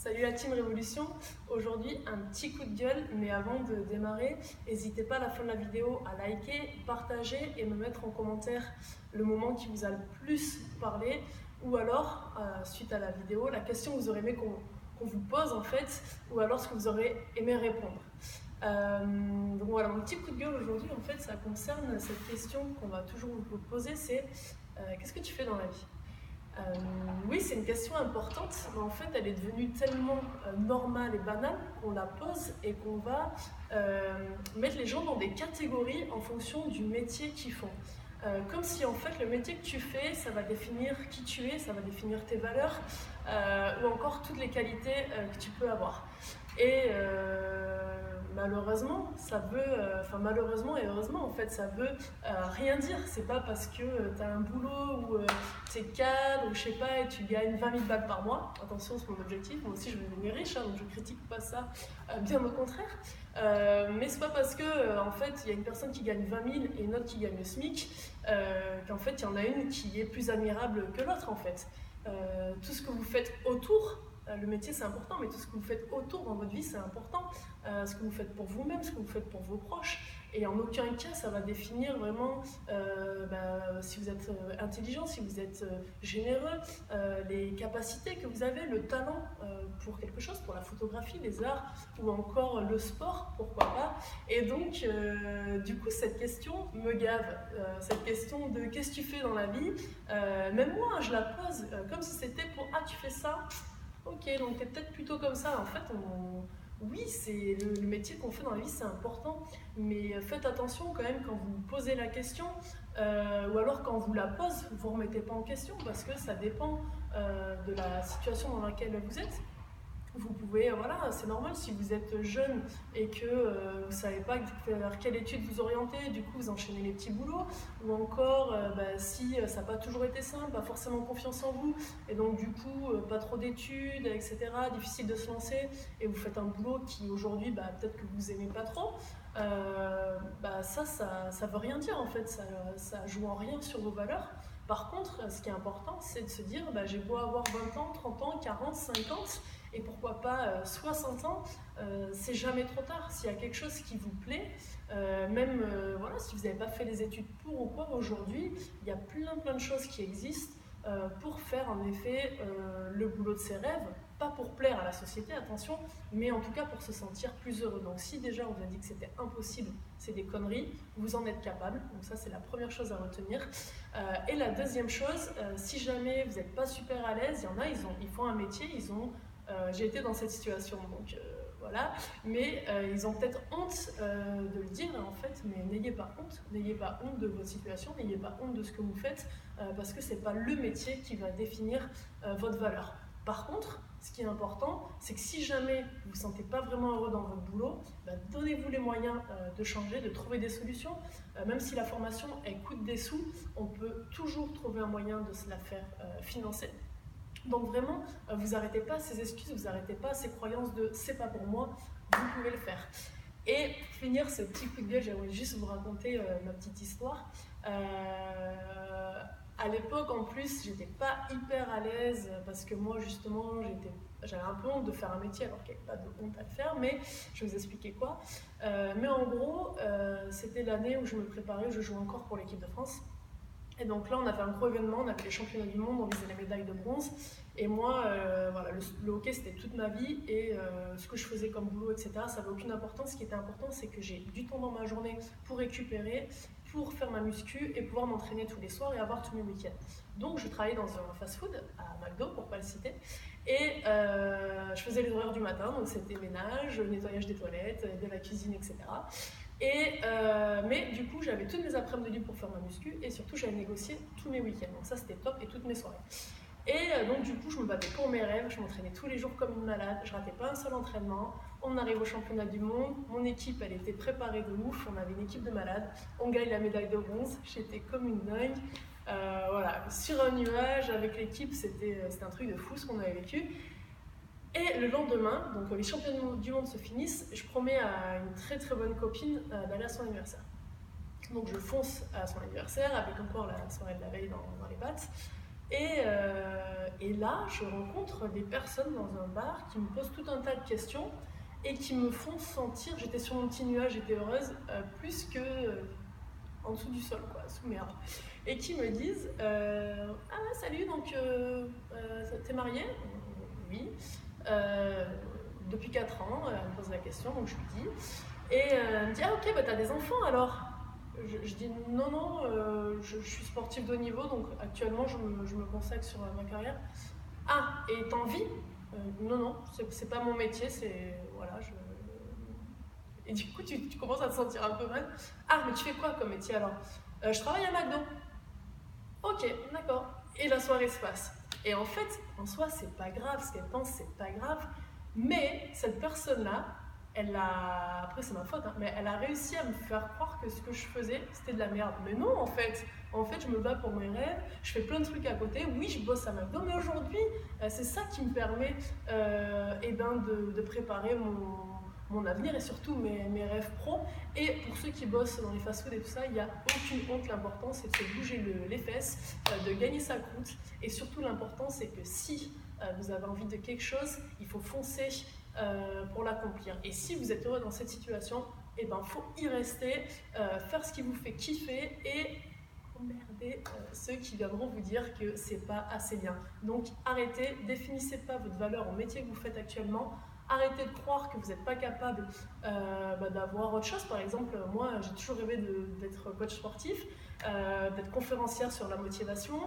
Salut la team Révolution, aujourd'hui un petit coup de gueule, mais avant de démarrer, n'hésitez pas à la fin de la vidéo à liker, partager et me mettre en commentaire le moment qui vous a le plus parlé, ou alors, suite à la vidéo, la question que vous aurez aimé qu'on vous pose en fait, ou alors ce que vous aurez aimé répondre. Donc voilà, mon petit coup de gueule aujourd'hui en fait, ça concerne cette question qu'on va toujours vous poser, c'est qu'est-ce que tu fais dans la vie ? Oui, c'est une question importante, mais en fait, elle est devenue tellement normale et banale qu'on la pose et qu'on va mettre les gens dans des catégories en fonction du métier qu'ils font. Comme si en fait le métier que tu fais, ça va définir qui tu es, ça va définir tes valeurs ou encore toutes les qualités que tu peux avoir. Et malheureusement, ça veut, malheureusement et heureusement en fait, ça veut rien dire. C'est pas parce que tu as un boulot où tu es cadre ou je sais pas et tu gagnes 20 000 balles par mois. Attention, c'est mon objectif. Moi aussi, je veux devenir riche, donc je critique pas ça, bien au contraire. Mais c'est pas parce que en fait, il y a une personne qui gagne 20 000 et une autre qui gagne le SMIC qu'en fait, il y en a une qui est plus admirable que l'autre en fait. Tout ce que vous faites autour, le métier c'est important, mais tout ce que vous faites autour dans votre vie c'est important. Ce que vous faites pour vous-même, ce que vous faites pour vos proches. Et en aucun cas ça va définir vraiment si vous êtes intelligent, si vous êtes généreux, les capacités que vous avez, le talent pour quelque chose, pour la photographie, les arts ou encore le sport, pourquoi pas. Et donc du coup cette question me gave, cette question de qu'est-ce que tu fais dans la vie, même moi je la pose comme si c'était pour ah tu fais ça, ok donc t'es peut-être plutôt comme ça. En fait oui, c'est le métier qu'on fait dans la vie, c'est important, mais faites attention quand même quand vous posez la question, ou alors quand on vous la pose, vous ne remettez pas en question, parce que ça dépend de la situation dans laquelle vous êtes. Vous pouvez, voilà, c'est normal si vous êtes jeune et que vous ne savez pas vers quelle étude vous orienter, du coup vous enchaînez les petits boulots, ou encore si ça n'a pas toujours été simple, pas forcément confiance en vous, et donc du coup pas trop d'études, etc., difficile de se lancer, et vous faites un boulot qui aujourd'hui peut-être que vous n'aimez pas trop, ça veut rien dire en fait, ça joue en rien sur vos valeurs. Par contre, ce qui est important, c'est de se dire, j'ai beau avoir 20 ans, 30 ans, 40, 50, et pourquoi pas 60 ans, c'est jamais trop tard. S'il y a quelque chose qui vous plaît, voilà, si vous n'avez pas fait les études pour ou quoi, aujourd'hui, il y a plein de choses qui existent pour faire en effet le boulot de ses rêves, pas pour plaire à la société, attention, mais en tout cas pour se sentir plus heureux. Donc si déjà on vous a dit que c'était impossible, c'est des conneries, vous en êtes capable, donc ça c'est la première chose à retenir. Et la deuxième chose, si jamais vous n'êtes pas super à l'aise, il y en a, ils font un métier, j'ai été dans cette situation, donc voilà, mais ils ont peut-être honte de le dire en fait, mais n'ayez pas honte de votre situation, n'ayez pas honte de ce que vous faites, parce que c'est pas le métier qui va définir votre valeur. Par contre, ce qui est important, c'est que si jamais vous ne vous sentez pas vraiment heureux dans votre boulot, donnez-vous les moyens de changer, de trouver des solutions. Même si la formation elle coûte des sous, on peut toujours trouver un moyen de se la faire financer. Donc vraiment, vous n'arrêtez pas ces excuses, vous n'arrêtez pas ces croyances de « c'est pas pour moi », vous pouvez le faire. Et pour finir ce petit coup de gueule, j'aimerais juste vous raconter ma petite histoire. À l'époque, en plus, j'étais pas hyper à l'aise parce que moi, justement, j'avais un peu honte de faire un métier alors qu'il n'y avait pas de honte à le faire, mais je vais vous expliquer quoi. Mais en gros, c'était l'année où je me préparais, je jouais encore pour l'équipe de France. Et donc là, on avait un gros événement, on avait les championnats du monde, on visait les médailles de bronze. Et moi, voilà, le hockey, c'était toute ma vie. Et ce que je faisais comme boulot, etc., ça n'avait aucune importance. Ce qui était important, c'est que j'ai du temps dans ma journée pour récupérer, pour faire ma muscu et pouvoir m'entraîner tous les soirs et avoir tous mes week-ends. Donc, je travaillais dans un fast-food, à McDo, pour ne pas le citer. Et je faisais les horaires du matin, donc c'était ménage, nettoyage des toilettes, de la cuisine, etc. Mais du coup, j'avais toutes mes après-midi libres pour faire ma muscu et surtout, j'avais négocié tous mes week-ends. Donc ça, c'était top et toutes mes soirées. Et donc du coup, je me battais pour mes rêves, je m'entraînais tous les jours comme une malade, je ratais pas un seul entraînement. On arrive au championnat du monde, mon équipe, elle était préparée de ouf, on avait une équipe de malades, on gagne la médaille de bronze, j'étais comme une dingue. Voilà, sur un nuage avec l'équipe, c'était un truc de fou ce qu'on avait vécu. Et le lendemain, donc les championnats du monde se finissent, je promets à une très bonne copine d'aller à son anniversaire. Donc je fonce à son anniversaire avec encore la soirée de la veille dans les pattes. Et là, je rencontre des personnes dans un bar qui me posent tout un tas de questions et qui me font sentir, j'étais sur mon petit nuage, j'étais heureuse, plus que en dessous du sol, quoi, sous mes bras. Et qui me disent ah, salut, donc t'es mariée? Oui. Depuis 4 ans, elle me pose la question, donc je lui dis. Et elle me dit ah, ok, bah t'as des enfants alors? Je dis non, non, je suis sportive de haut niveau, donc actuellement je me consacre sur ma carrière. Ah, et t'en vis? Non, non, c'est pas mon métier, c'est. Voilà, je. Et du coup, tu commences à te sentir un peu mal. Ah, mais tu fais quoi comme métier alors? Je travaille à McDo. Ok, d'accord. Et la soirée se passe. Et en fait, en soi, c'est pas grave, ce qu'elle pense, c'est pas grave. Mais cette personne-là, elle a. Après, c'est ma faute, hein, mais elle a réussi à me faire croire que ce que je faisais, c'était de la merde. Mais non, en fait. En fait, je me bats pour mes rêves, je fais plein de trucs à côté. Oui, je bosse à McDo, mais aujourd'hui, c'est ça qui me permet eh ben, de préparer mon avenir et surtout mes rêves pro. Et pour ceux qui bossent dans les fast-food et tout ça, il n'y a aucune honte. L'important, c'est de se bouger les fesses, de gagner sa croûte. Et surtout, l'important, c'est que si vous avez envie de quelque chose, il faut foncer pour l'accomplir. Et si vous êtes heureux dans cette situation, eh ben, faut y rester, faire ce qui vous fait kiffer et emmerder ceux qui viendront vous dire que c'est pas assez bien. Donc arrêtez, définissez pas votre valeur au métier que vous faites actuellement. Arrêtez de croire que vous n'êtes pas capable d'avoir autre chose. Par exemple, moi, j'ai toujours rêvé d'être coach sportif, d'être conférencière sur la motivation,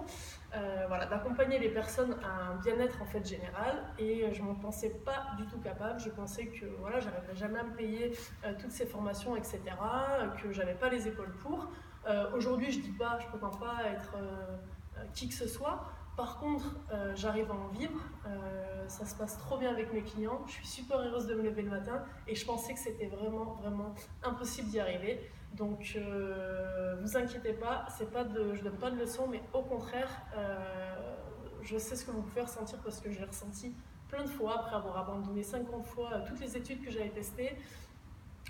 voilà, d'accompagner les personnes à un bien-être en fait général. Et je ne m'en pensais pas du tout capable. Je pensais que voilà, j'arriverais jamais à me payer toutes ces formations, etc., que j'avais pas les épaules pour. Aujourd'hui, je dis pas, je prétends pas être qui que ce soit. Par contre, j'arrive à en vivre, ça se passe trop bien avec mes clients, je suis super heureuse de me lever le matin et je pensais que c'était vraiment, vraiment impossible d'y arriver. Donc, vous inquiétez pas, je donne pas de leçons, mais au contraire, je sais ce que vous pouvez ressentir parce que je l'ai ressenti plein de fois après avoir abandonné 50 fois toutes les études que j'avais testées,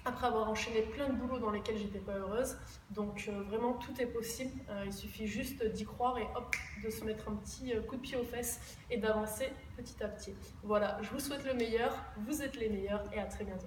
après avoir enchaîné plein de boulots dans lesquels j'étais pas heureuse. Donc vraiment tout est possible, il suffit juste d'y croire et hop, de se mettre un petit coup de pied aux fesses et d'avancer petit à petit. Voilà, je vous souhaite le meilleur, vous êtes les meilleurs et à très bientôt.